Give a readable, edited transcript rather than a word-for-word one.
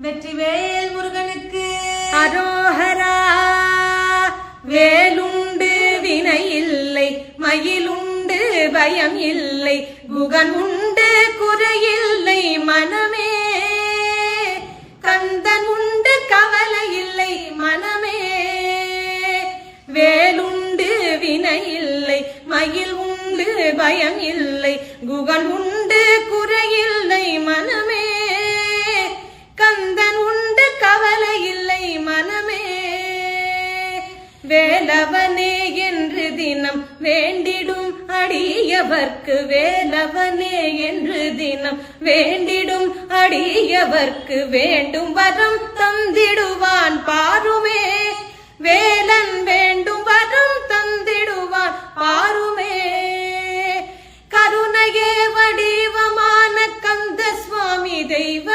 வெற்றிவேல் முருகனுக்கு அரோஹரா. வேலுண்டு வினை இல்லை, மயிலுண்டு பயம் இல்லை, குகன் உண்டு குறையில்லை மனமே, கந்தன் உண்டு கவலை இல்லை மனமே. வேலுண்டு வினை இல்லை, மயில் உண்டு பயம் இல்லை, குகன் உண்டு குறையில்லை மனமே, கந்தன் உண்டு கவலை இல்லை மனமே. வேலவனே என்று தினம் வேண்டிடும் அடியவர்க்கு, வேலவனே என்று தினம் வேண்டிடும் அடியவர்க்கு வேண்டும் வரம் தந்திடுவான் பாருமே, வேலன் வேண்டும் வரம் தந்திடுவான் பாருமே. கருணையே வடிவமான கந்த சுவாமி தெய்வ